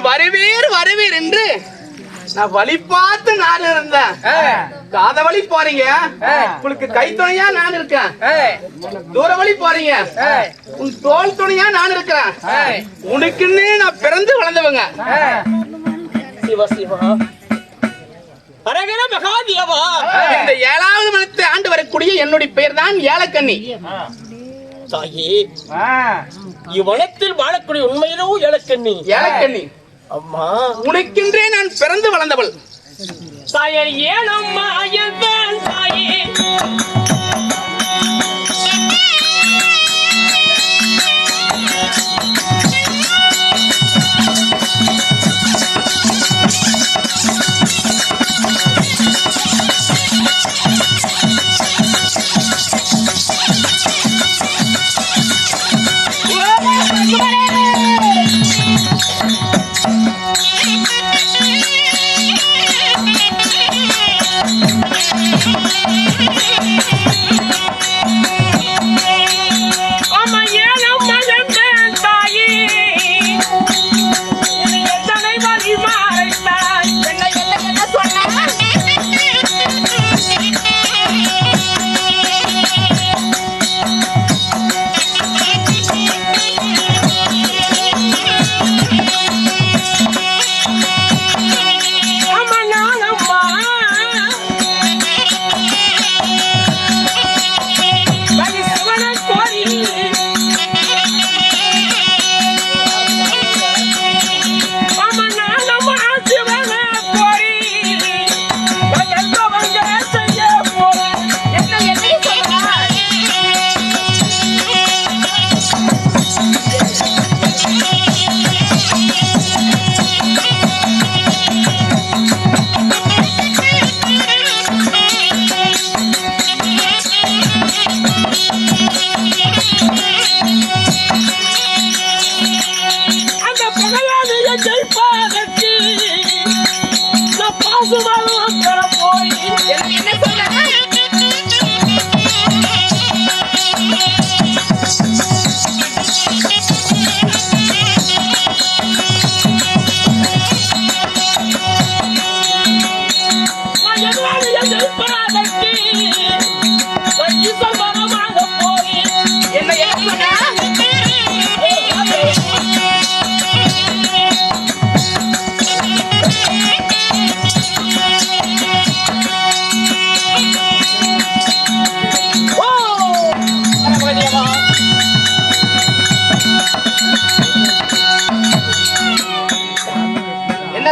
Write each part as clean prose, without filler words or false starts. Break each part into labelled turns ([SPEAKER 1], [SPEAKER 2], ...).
[SPEAKER 1] வருவீர் வருவீர் என்று நான் வழி பார்த்து நான் இருந்தேன். காத வழி போறீங்க, உங்களுக்கு கை துணையா நான் இருக்கேன். தூர வழி போறீங்க, உன் தோல் துணையா நான் இருக்கிறேன். உனக்குன்னு நான் பிறந்து வளர்ந்தவங்க.
[SPEAKER 2] சிவா சிவா அரகர மகாதேவா.
[SPEAKER 1] இந்த 7வது மனத்தை ஆண்டு வரக்கூடிய என்னுடைய பெயர் தான் ஏலக்கண்ணி.
[SPEAKER 2] தாயே, இவ்வனத்தில் வாழக்கூடிய உண்மையிலோ ஏலக்கண்ணி?
[SPEAKER 1] ஏலக்கண்ணி
[SPEAKER 2] அம்மா,
[SPEAKER 1] உனக்கென்றே நான் பிறந்து வளர்ந்தவள்.
[SPEAKER 2] தாயே ஏனம்மா என் தாயே,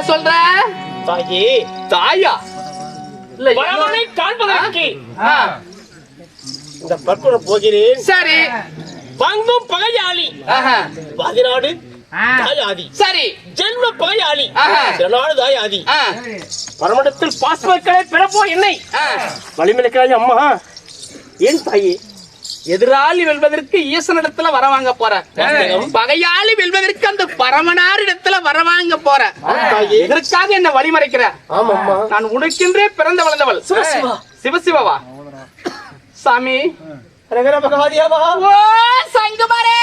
[SPEAKER 1] சொல்ற?
[SPEAKER 2] தாயே,
[SPEAKER 1] தாயா
[SPEAKER 2] இல்ல பரமனை காண்பதற்கு இந்த பற்புற போகிறேன்.
[SPEAKER 1] சரி,
[SPEAKER 2] பங்கும் பகையாளி பாதிநாடு தாயாதி.
[SPEAKER 1] சரி,
[SPEAKER 2] ஜென்ம பகையாளி நாடு தாயாதி. பரமடத்தில் பாஸ்மக்களை பிறப்போ என்னை வலிமிருக்கிறாய் அம்மா. ஏன் தாயே,
[SPEAKER 1] எதிராளி வெல்வதற்கு ஈசனிடத்துல வரவாங்க போற, பகையாளி வெல்வதற்கு அந்த பரமனார் இடத்துல வரவாங்க போற. இதற்காக என்ன வழிமறைக்கிற? நான் உனக்கென்றே பிறந்து வளர்ந்தவள். சிவசிவா சாமி.
[SPEAKER 2] ஓ
[SPEAKER 1] சங்குமாரே,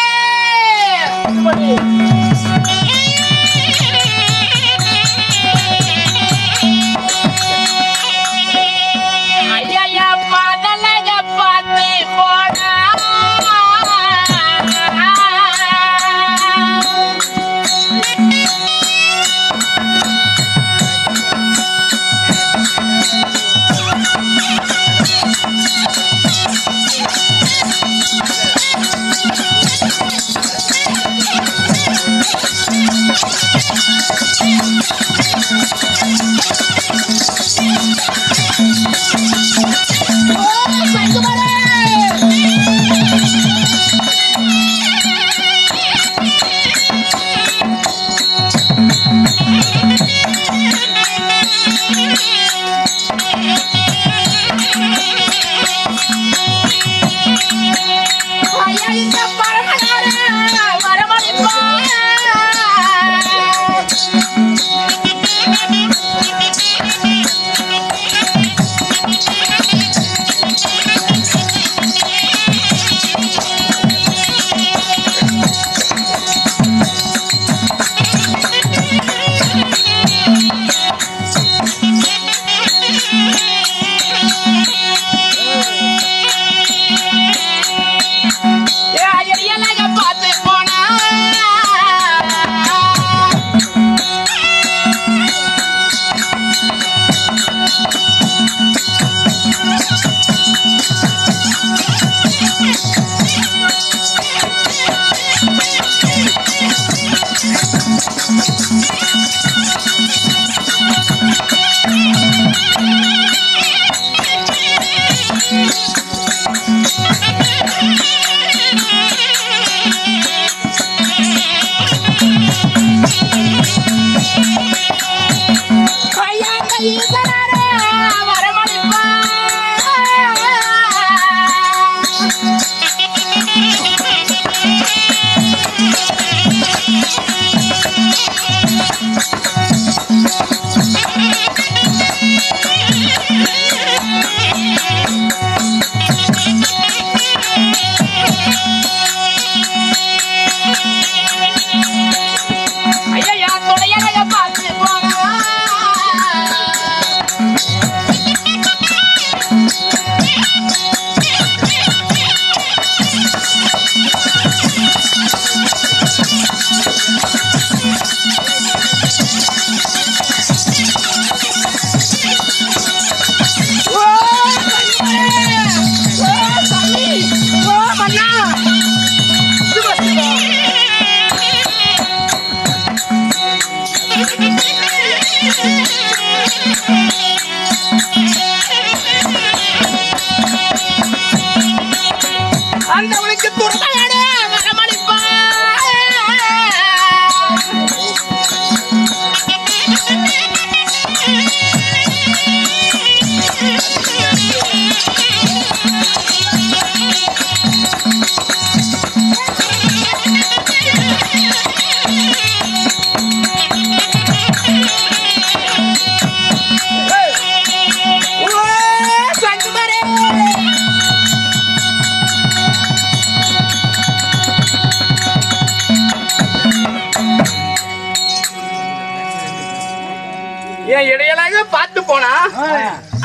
[SPEAKER 1] போனா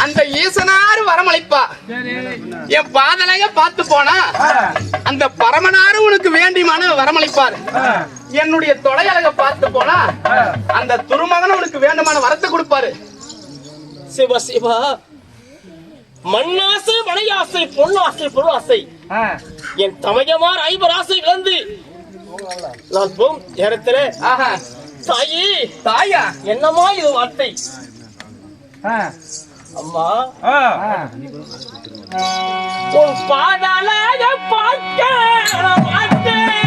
[SPEAKER 1] அந்த ஈசனாரு வரமளிப்பா. என் பாதலைய பார்த்து போனா அந்த பரமனாரு உனக்கு வேண்டியமான வரமளிப்பார். என்னுடைய தொலையழக பார்த்து போனா அந்த துருமகன் உனக்கு வேண்டுமான வரத்தை கொடுப்பாரு.
[SPEAKER 2] சிவ சிவா, மண்ணாசை, மனையாசை, பொன்னாசை, பொருளாசை, என் தமையமார் ஐவர் ஆசை இழந்து நான் போகும் நேரத்துல தாயி,
[SPEAKER 1] தாயா,
[SPEAKER 2] என்னமா இது வார்த்தை? அம்மா, உன் பாதாள பார்க்க மாட்டேன்.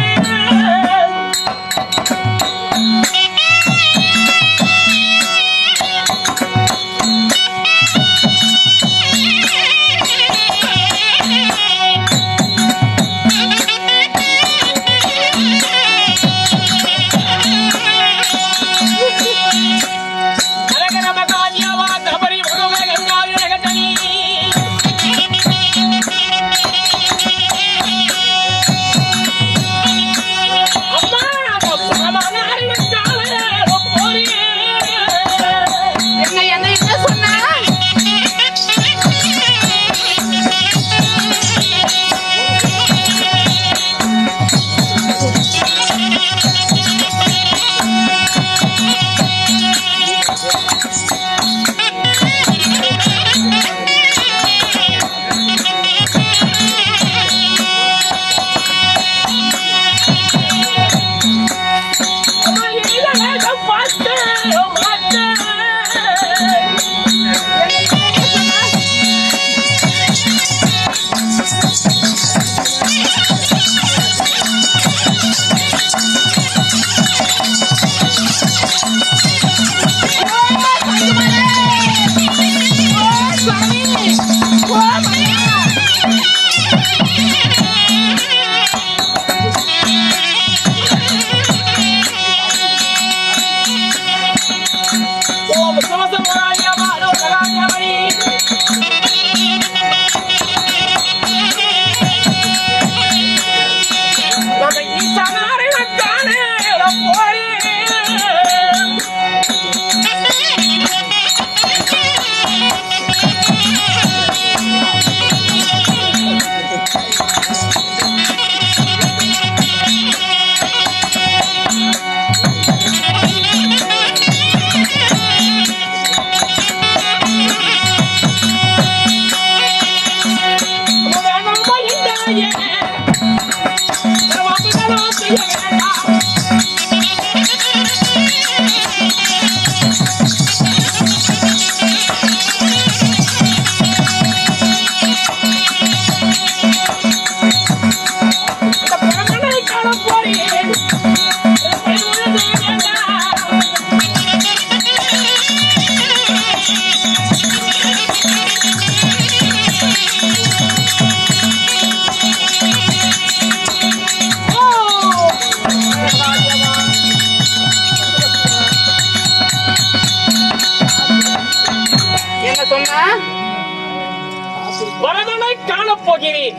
[SPEAKER 2] வரதனை காணப்போகிறேன்.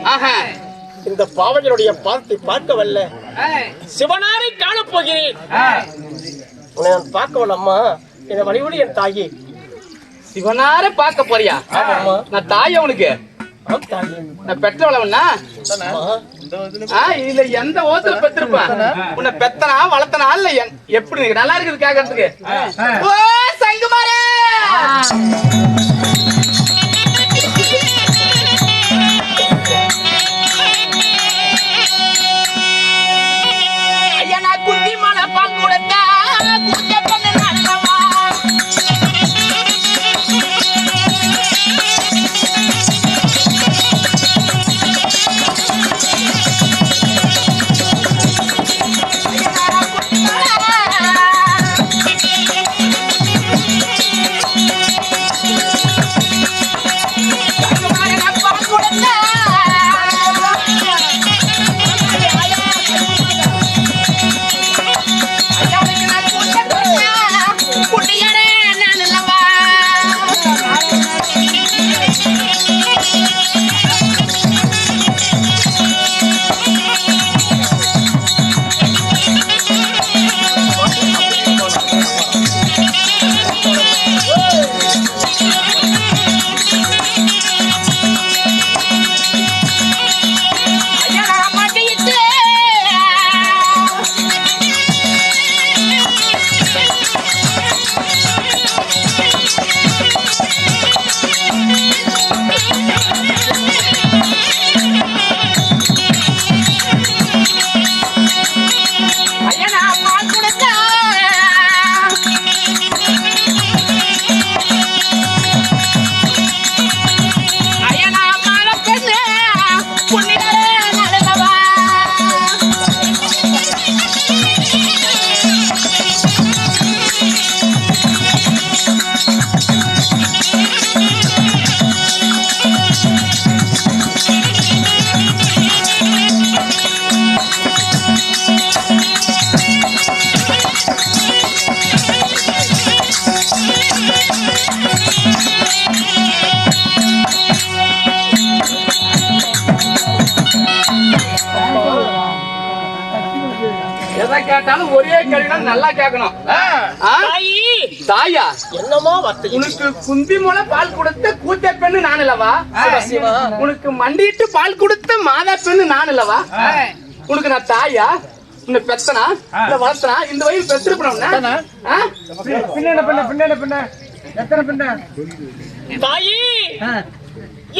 [SPEAKER 2] இந்த பாவங்களுடைய பாதத்தை பார்க்க வல்ல சிவனாரை காணப்போகிறேன். உன்னை நான் பார்க்க வல்ல அம்மா, இந்த வழிபடி என் தாயி.
[SPEAKER 1] சிவனார பார்க்க போறியா? நான் தாய உனக்கு நான் பெற்றவளவனா? இதுல எந்த ஓத்துல பெற்றிருப்பேன்? உன்னை பெத்தனா வளர்த்தனா இல்ல எப்படி நல்லா இருக்குது கேட்கறதுக்கு? ஓ சங்குமாரே, ஐயா நான் குந்தி மலை பால் கொடுத்தா கேட்டாலும் ஒரே கேள்விதான் நல்லா கேட்கணும். தாயா
[SPEAKER 2] என்னமோ வார்த்தை.
[SPEAKER 1] உனக்கு குந்தி மூல பால் கொடுத்த கூத்த பெண்ணு நான் இல்லவா? உனக்கு மண்டிட்டு பால் கொடுத்த மாதா பெண்ணு நான் இல்லவா? உனக்கு நான் தாயா? உன்னை பெத்தனா இல்ல வளர்த்தனா? இந்த வயது பெற்றிருப்பா?
[SPEAKER 2] தாயி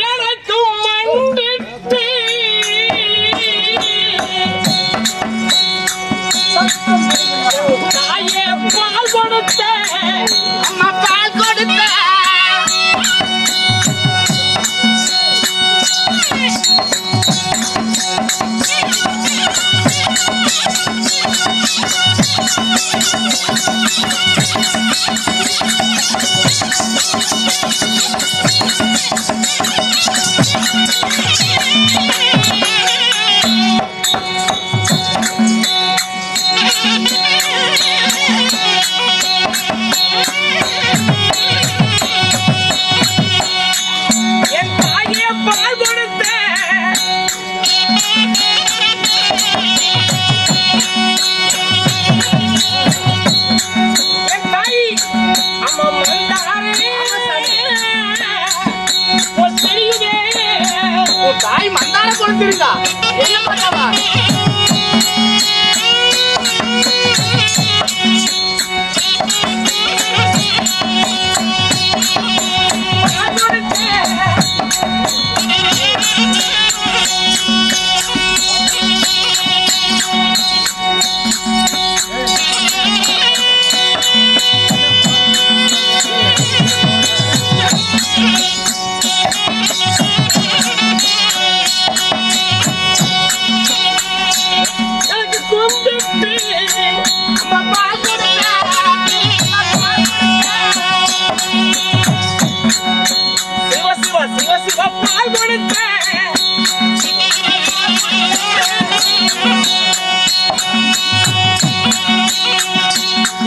[SPEAKER 2] எனக்கும் மண்டிட்டு தாயே பால் கொடுத்த
[SPEAKER 1] அம்மா பால் கொடுத்த
[SPEAKER 2] என் தாயே பால் கொடுத்த என் தாய் அம்மா மந்தாரே தெரியுதே.
[SPEAKER 1] உன் தாய் மந்தார கொடுத்திருக்கா? என்ன பண்ணவா?
[SPEAKER 2] பால் கொடுத்த எனக்கு கும்பிட்டு அம்மா பால் கொடுத்த சிவ சிவ சிவ சிவ பால் கொடுத்த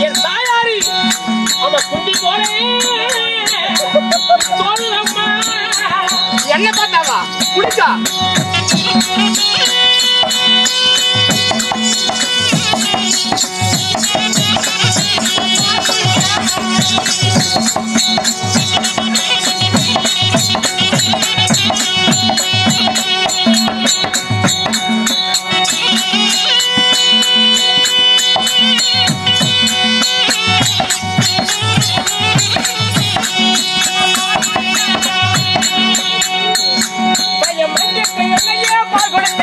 [SPEAKER 2] என் தாயாரி அவ குண்டி போலே சொல்லம்மா.
[SPEAKER 1] என்ன பண்ணவா? குடிக்கா?
[SPEAKER 2] பையன் மஞ்சள் என்னையே பால் கொடுத்த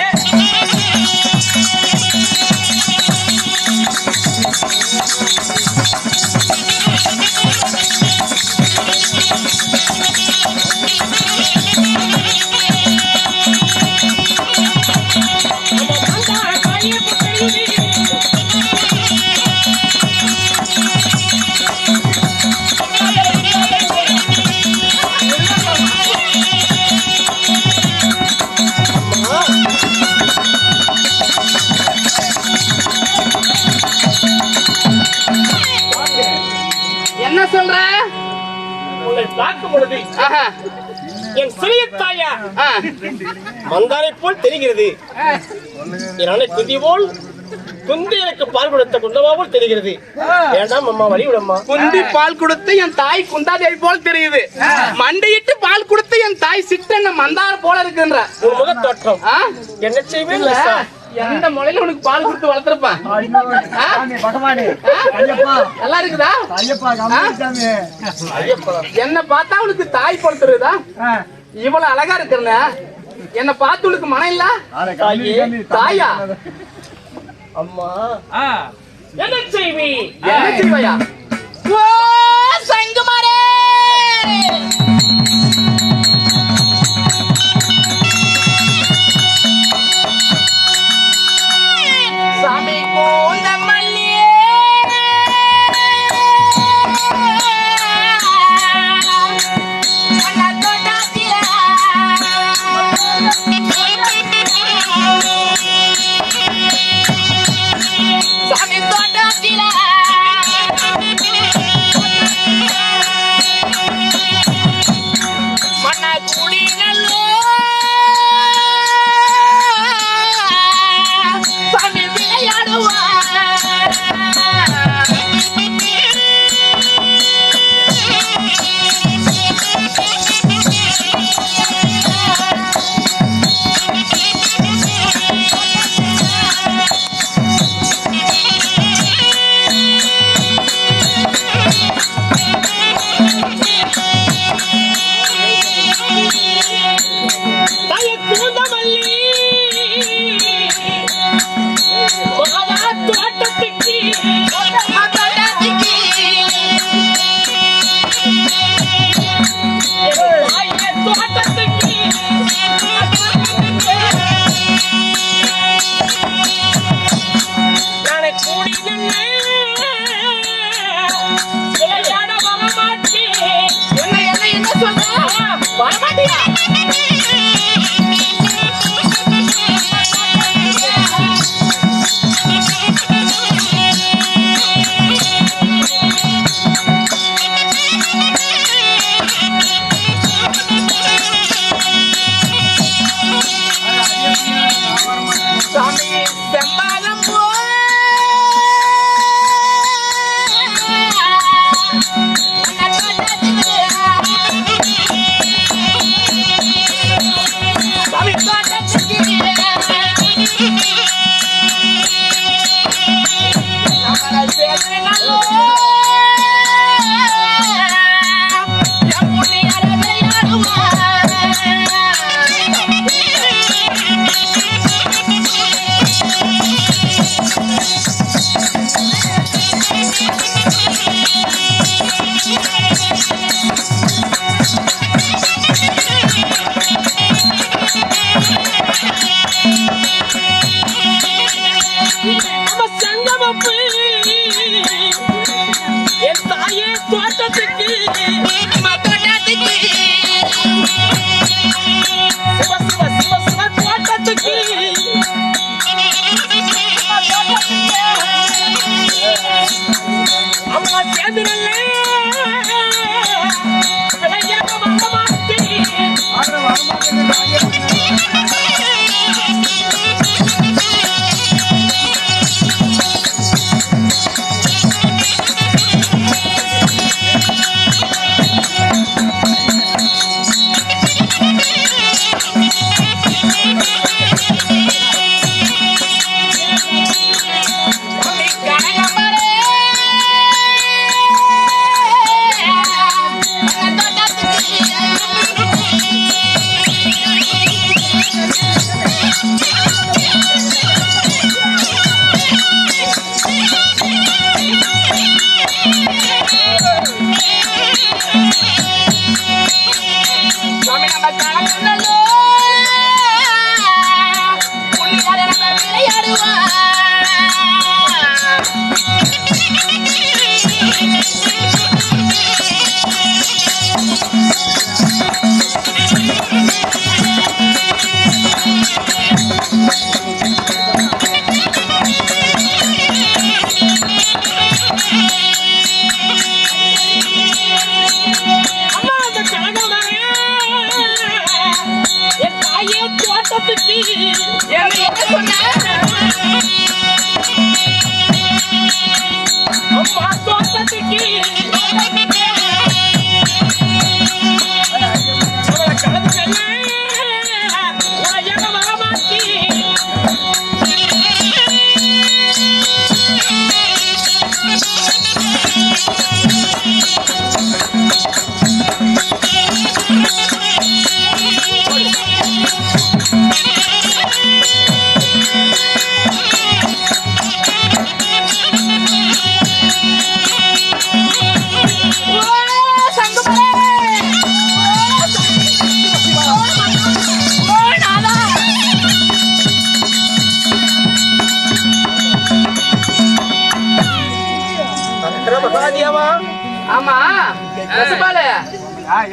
[SPEAKER 1] என்ன சொல்ற?
[SPEAKER 2] உன்னை பார்க்கும் பொழுது
[SPEAKER 1] ஆஹா.
[SPEAKER 2] என் சிறிய தாயா
[SPEAKER 1] ஆ.
[SPEAKER 2] மந்தாரை போல் தெரிகிறது. என் அன்னை குந்தி போல் குந்தி எனக்கு பால் கொடுத்த குண்டமா போல் தெரிகிறது. வேண்டாம் அம்மா, வழி விடம்மா.
[SPEAKER 1] குந்தி பால் கொடுத்து என் தாய் குந்தாதேவி போல் தெரியுது. மண்டியிட்டு பால் கொடுத்து என் தாய் சிட்டன மந்தார போல இருக்குன்ற
[SPEAKER 2] உன் முக தோற்றம்
[SPEAKER 1] ஆ?
[SPEAKER 2] என்ன செய்வேன்?
[SPEAKER 1] இல்ல, எந்த முறையில உனக்கு பால் கொடுத்து வளர்த்திருப்பான்? நல்லா இருக்குதா? என்ன பார்த்தா உனக்கு தாய் பொறுத்துருதா? இவ்வளவு அழகா இருக்கிறன என்ன பார்த்து உனக்கு மனம் இல்ல? தாயா
[SPEAKER 2] அம்மா என்ன செய்வி?
[SPEAKER 1] என்ன செய்வையா? ஓ சங்குமாரே, சாமி கோந்தமல்லியே, சாமி தோட்டத்தில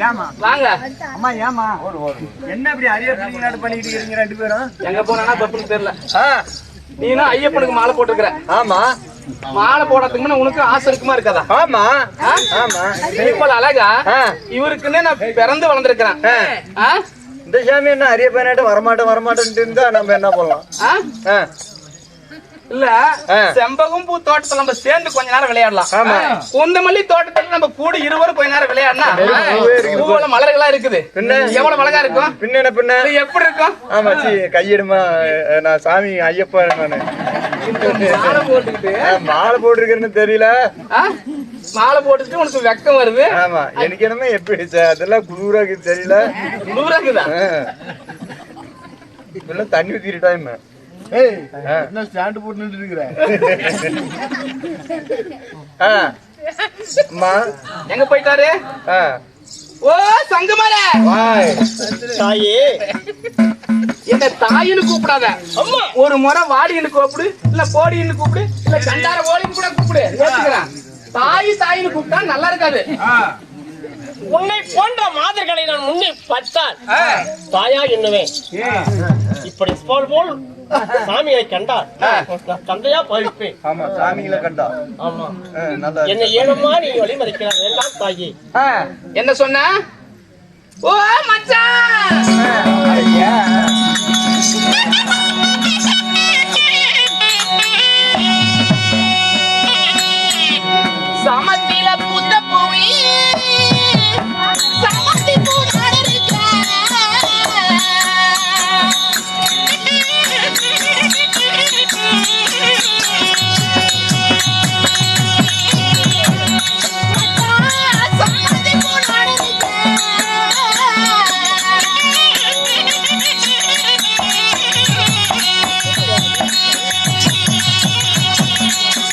[SPEAKER 1] ஆமா வாங்க.
[SPEAKER 3] அம்மா ஏமா என்ன இப்படி அரிய பிள்ளைங்களாட்டு பண்ணிட்டு இருக்கீங்க ரெண்டு பேரும்?
[SPEAKER 1] எங்க போனா தப்புன்னு தெரியல. நீனும் ஐயப்பனுக்கு மாலை போட்டுக்கிற.
[SPEAKER 3] ஆமா,
[SPEAKER 1] மாலை போடுறதுக்கு முன்ன உனக்கு ஆசை இருக்குமா இருக்காதா?
[SPEAKER 3] ஆமா ஆமா.
[SPEAKER 1] இப்ப அழகா இவருக்குன்னு நான் பிறந்து வளர்ந்துருக்கிறேன்.
[SPEAKER 3] இந்த சாமி என்ன அரிய பையனாட்டு வரமாட்டேன் இருந்தா நம்ம என்ன பண்ணலாம்?
[SPEAKER 1] இல்ல செம்பகம் பூ தோட்டத்துல நம்ம சேர்ந்து கொஞ்ச நேரம் விளையாடலாம். குந்தமல்லி தோட்டத்துல நம்ம கூட இருவரும் கொஞ்ச நேரம் விளையாடினா பூவுல மலர்களா இருக்குது. எவ்வளவு அழகா இருக்கும்.
[SPEAKER 3] பின்ன
[SPEAKER 1] எப்படி இருக்கும்?
[SPEAKER 3] ஆமா, கையிடுமா நான் சாமி ஐயப்பா நானு
[SPEAKER 1] மாலை போட்டுக்கிட்டு
[SPEAKER 3] மாலை போட்டிருக்கேன்னு தெரியல.
[SPEAKER 1] மாலை போட்டுட்டு உனக்கு வெக்கம் வருது.
[SPEAKER 3] ஆமா, எனக்கு என்னமே எப்படி அதெல்லாம் குளிராக்கு தெரியல.
[SPEAKER 1] குளிராக்குதா?
[SPEAKER 3] இதெல்லாம் தண்ணி ஊத்திட்டாய்மா. ஸ்டாண்ட் போட்டு இருக்கிறேன்.
[SPEAKER 1] எங்க போயிட்டாரு? ஓ சங்கமரே,
[SPEAKER 2] தாயே
[SPEAKER 1] என்ன தாயின்னு கூப்பிடாத. ஒரு முறை வாடின்னு கூப்பிடு, இல்ல போடின்னு கூப்பிடு, இல்ல கண்டார ஓடின்னு கூட கூப்பிடு. ஏத்துக்கிறேன். தாயின்னு கூப்பிட்டா நல்லா இருக்காது.
[SPEAKER 2] உன்னை போன்ற மாதர்களை நான் முன்னே பார்த்தால் தாயா என்னவேன். இப்படி போல் சாமியை கண்டால் நான் தந்தையா பாவிப்பேன்.
[SPEAKER 3] ஆமா, சாமிகளை கண்டா.
[SPEAKER 2] ஆமா,
[SPEAKER 3] நல்ல
[SPEAKER 2] என்ன ஏழமா நீ வழிமறிக்கிறார் எல்லாம் தாயி.
[SPEAKER 1] என்ன சொன்ன? ஓ மச்சான்,
[SPEAKER 4] சமத்தில புத்த போய் சமத்தி பூனாடு இருக்க சமத்தி பூனாடு இருக்க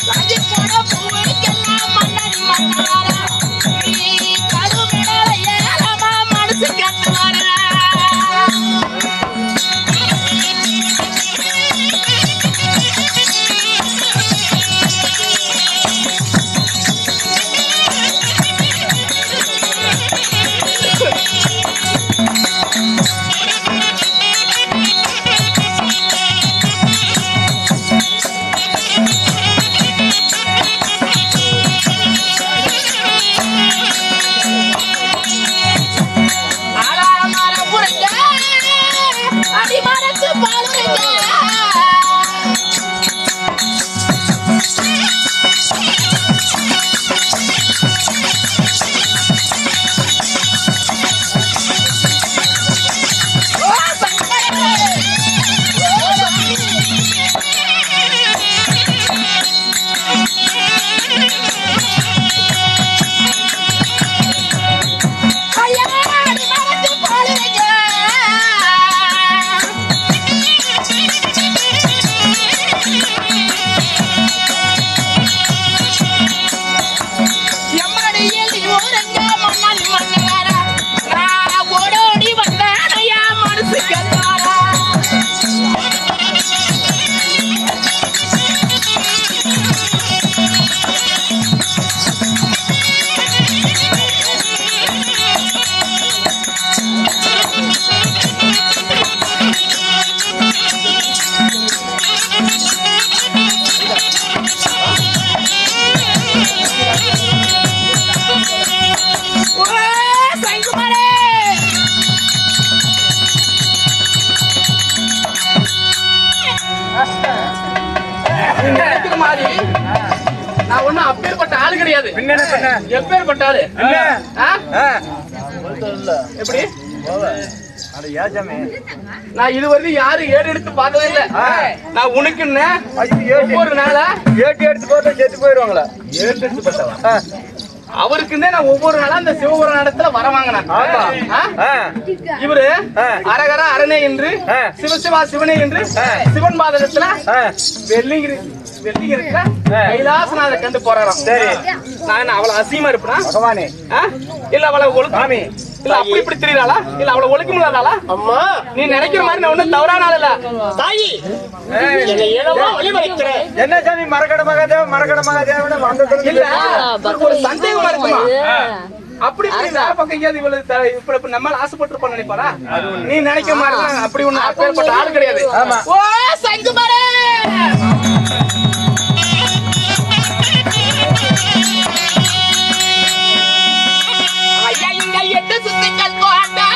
[SPEAKER 4] ராஜி போட பூவுக்கெல்லாம் மன்னன் மன்னவாரா நீ கடுமிடல ஏலமா மனசு கட்டுவாரா ஆடாமர புரங்க அடிமரத்து பாலுங்க
[SPEAKER 1] நினைக்கிற மாதிரி நான் ஒண்ணும் அப்பேற்பட்ட ஆளு கிடையாது. எப்பேற்பட்ட ஆளு? எப்படி? நான் இதுவரையும் யாரும் ஏடு எடுத்து பார்த்ததே இல்ல. நான் உனக்குன்னு ஒவ்வொரு நாளா
[SPEAKER 3] ஏட்டி எடுத்து பார்த்தா செத்து போயிருவாங்களா?
[SPEAKER 1] ஏடு எடுத்து பார்த்தவா? அவருக்குன்னே நான் ஒவ்வொரு நாளா இந்த சிவபுரம் இடத்துல வர வாங்கினேன். இவரு அரகர அரணே என்று சிவசிவா சிவனே என்று சிவன் பாதத்துல வெள்ளிங்கிரி கைலாசநாத கண்டு போறாராம். சரி, நான் என்ன அவ்வளவு அசியமா இருப்பா
[SPEAKER 3] பகவானே?
[SPEAKER 1] இல்ல அவ்வளவு ஒழுக்காமி இல்ல அப்படி இப்படி தெரியறாளா? இல்ல அவ்வளவு ஒழுக்கம் இல்லாதாளா?
[SPEAKER 2] அம்மா,
[SPEAKER 1] நீ நினைக்கிற மாதிரி நான் ஒண்ணும் தவறான ஆள் இல்ல
[SPEAKER 2] தாயி. என்ன ஏழமா வழிமறிக்கிறேன்.
[SPEAKER 3] என்ன சாமி மரக்கட மகாதேவன்
[SPEAKER 1] இல்ல உனக்கு ஒரு சந்தேகமா இருக்குமா? அப்படி இப்படி வேற பக்கம் எங்கேயாவது இவ்வளவு இப்ப நம்மளால ஆசைப்பட்டு நினைப்பாரா? நீ நினைக்கிற மாதிரி அப்படி ஒண்ணு அப்பேற்பட்ட ஆள் கிடையாது.
[SPEAKER 4] ஓ சங்குமரே ஐயா இங்க எட்டு சுத்திகள் கோட்டா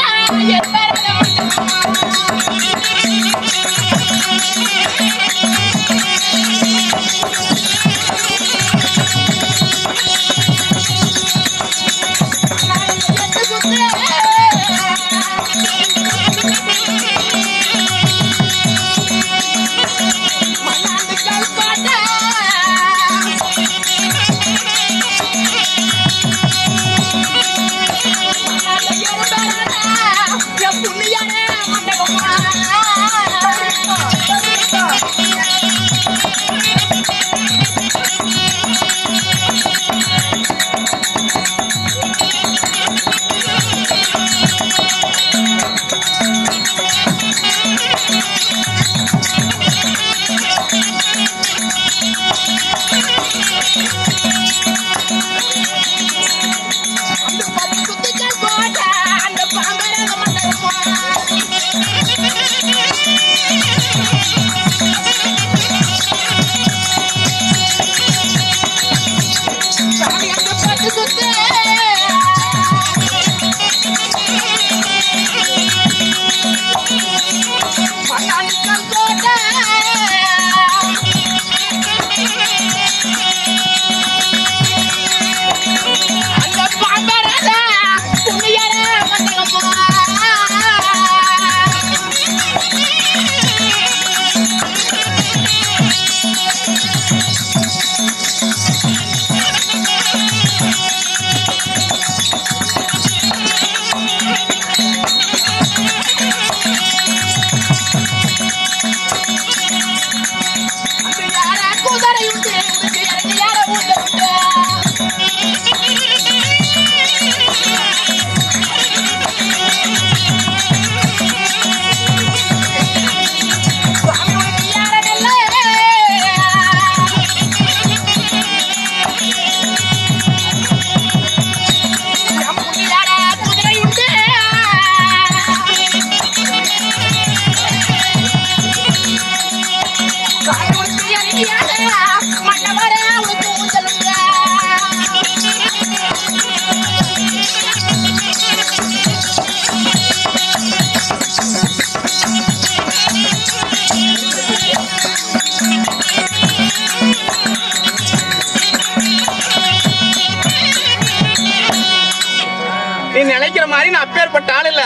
[SPEAKER 1] அப்பேற்பட்ட ஆள் இல்ல.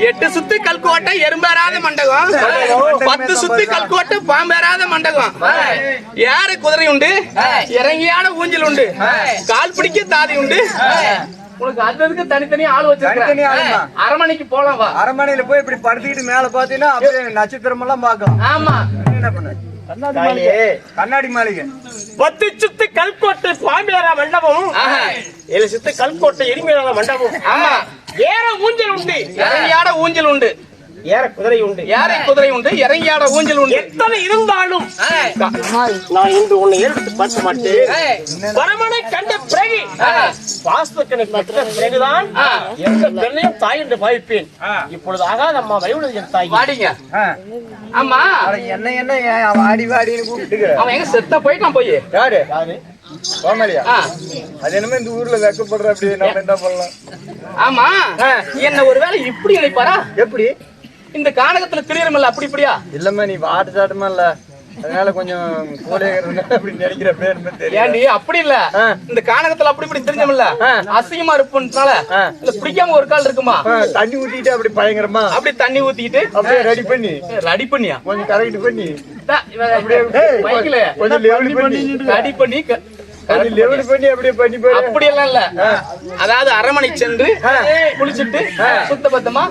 [SPEAKER 1] 8 சுத்து கல்கோட்டை எறும்பேறாத மண்டகம், 10 சுத்து கல்கோட்டை பாம்பேறாத மண்டகம். ஏற குதிரை உண்டு, இறங்கியான ஊஞ்சல் உண்டு, கால் பிடிக்க தாதி உண்டு. உனக்கு அதுக்கு தனித்தனி ஆள்
[SPEAKER 3] தனித்தனி ஆளுமா?
[SPEAKER 1] வச்சிருக்கேன். அரமனைக்கு போலாம் வா.
[SPEAKER 3] அரண்மனையில போய் இப்படி படுத்துக்கிட்டு மேல பாத்தீங்கன்னா அப்படியே நட்சத்திரம் எல்லாம் பார்க்கலாம்.
[SPEAKER 1] ஆமா,
[SPEAKER 3] என்ன பண்ண கண்ணாடி மாளிகை,
[SPEAKER 2] 10 சுத்து கல்கோட்டை பாம்பேரா மண்டபம், 7 சுத்து கல்கோட்டை எரிமையான மண்டபம்.
[SPEAKER 1] ஆமா,
[SPEAKER 2] ஏற ஊஞ்சல் உண்டு,
[SPEAKER 1] இறங்கியாட ஊஞ்சல் உண்டு,
[SPEAKER 2] ஏற குதிரை உண்டு,
[SPEAKER 1] யாரை குதிரை உண்டு, இறங்கியாட ஊஞ்சல் உண்டு.
[SPEAKER 2] எத்தனை இருந்தாலும் நான் இன்று உன்னை எடுத்து பார்க்க மாட்டேன். பரமனை கண்ட பிறகு வாஸ்துக்கனை பார்த்த பிறகுதான் எந்த பெண்ணையும் தாய் என்று பாவிப்பேன். இப்பொழுது ஆகாத அம்மா வயவுள்ளது என் தாய்.
[SPEAKER 1] வாடிங்க. ஆமா,
[SPEAKER 3] என்ன என்ன ஏன் வாடி வாடின்னு கூப்பிட்டு
[SPEAKER 1] அவன் எங்க செத்த போயிட்டான் போய்.
[SPEAKER 3] யாரு
[SPEAKER 2] யாரு?
[SPEAKER 3] கோமாளியா?
[SPEAKER 1] ஆ,
[SPEAKER 3] அது என்னமோ இந்த ஊர்ல வெக்கப்படுற அப்படி நம்ம என்ன பண்ணலாம்?
[SPEAKER 1] ஆமா, என்ன ஒருவேளை இப்படி நினைப்பாரா?
[SPEAKER 3] எப்படி?
[SPEAKER 1] இந்த கானகத்துல திடீர்மல்ல அப்படி இப்படியா?
[SPEAKER 3] இல்லம்மா நீ வாட்டு சாட்டமா இல்ல, அதனால கொஞ்சம் கோலையா அப்படி நினைக்கிற பேர் தெரியும்.
[SPEAKER 1] ஏண்டி அப்படி இல்ல, இந்த கானகத்துல அப்படி இப்படி தெரிஞ்சமில்ல, அசிங்கமா இருப்புனால இல்ல பிடிக்காம ஒரு கால் இருக்குமா,
[SPEAKER 3] தண்ணி ஊத்திட்டு அப்படி பயங்கரமா
[SPEAKER 1] அப்படி தண்ணி ஊத்திட்டு
[SPEAKER 3] அப்படியே ரெடி பண்ணி
[SPEAKER 1] ரெடி பண்ணியா
[SPEAKER 3] கொஞ்சம் கரெக்ட் பண்ணி
[SPEAKER 1] அப்படியே
[SPEAKER 3] கொஞ்சம் லெவல் பண்ணி
[SPEAKER 1] ரெடி பண்ணி
[SPEAKER 3] கொஞ்சம் லெவல் பண்ணி அப்படியே பண்ணி போய்
[SPEAKER 1] அப்படி எல்லாம் இல்ல. அதாவது அரமனை சென்று குளிச்சுட்டு சுத்த பத்தமா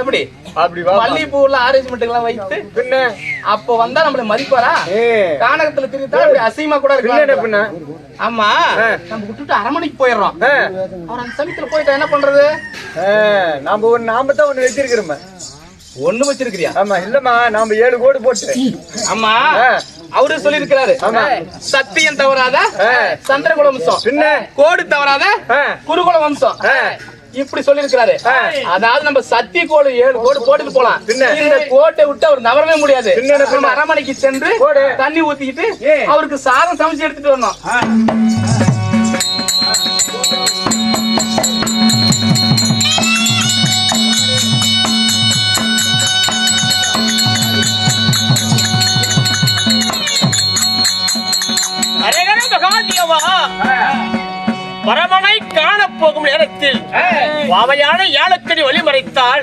[SPEAKER 1] எப்படி
[SPEAKER 3] அப்படி வா
[SPEAKER 1] மல்லிகைப்பூ எல்லாம் அரேஞ்ச்மெண்ட் எல்லாம் வைத்து
[SPEAKER 3] பின்ன
[SPEAKER 1] அப்ப வந்தா நம்மள மதிப்பாரா? கானகத்துல திருத்தா அப்படி அசிங்கமா கூட
[SPEAKER 3] என்ன
[SPEAKER 1] இருக்கலாம்.
[SPEAKER 3] பண்ண?
[SPEAKER 1] ஆமா, நம்ம விட்டுட்டு அரமனைக்கு போயிடுறோம். அவர் அந்த சமயத்துல போயிட்டா என்ன பண்றது?
[SPEAKER 3] நாம தான் ஒண்ணு வச்சிருக்கிறோம்.
[SPEAKER 1] ஒண்ணு வச்சிருக்கிறியா?
[SPEAKER 3] ஆமா இல்லம்மா, நாம 7 கோடு போட்டு.
[SPEAKER 1] ஆமா, அவரு சொல்லி இருக்கிறாரு, சத்தியம் தவறாத சந்திரகுல வம்சம்,
[SPEAKER 3] பின்ன
[SPEAKER 1] கோடு தவறாத குருகுல வம்சம், இப்படி சொல்லி இருக்கிறாரு. அதாவது நம்ம சத்திய கோடு 7 கோடு போட்டுட்டு போலாம். இந்த கோட்டை விட்டு அவர் நவரவே முடியாது. நம்ம அரமனைக்கு சென்று தண்ணி ஊத்திக்கிட்டு அவருக்கு சாதம் சமைச்சு எடுத்துட்டு வரணும்.
[SPEAKER 2] அரகர மகாதேவா, பரமனை காண போகும் நேரத்தில் பாவையான ஏலக்கடி வழி மறைத்தால்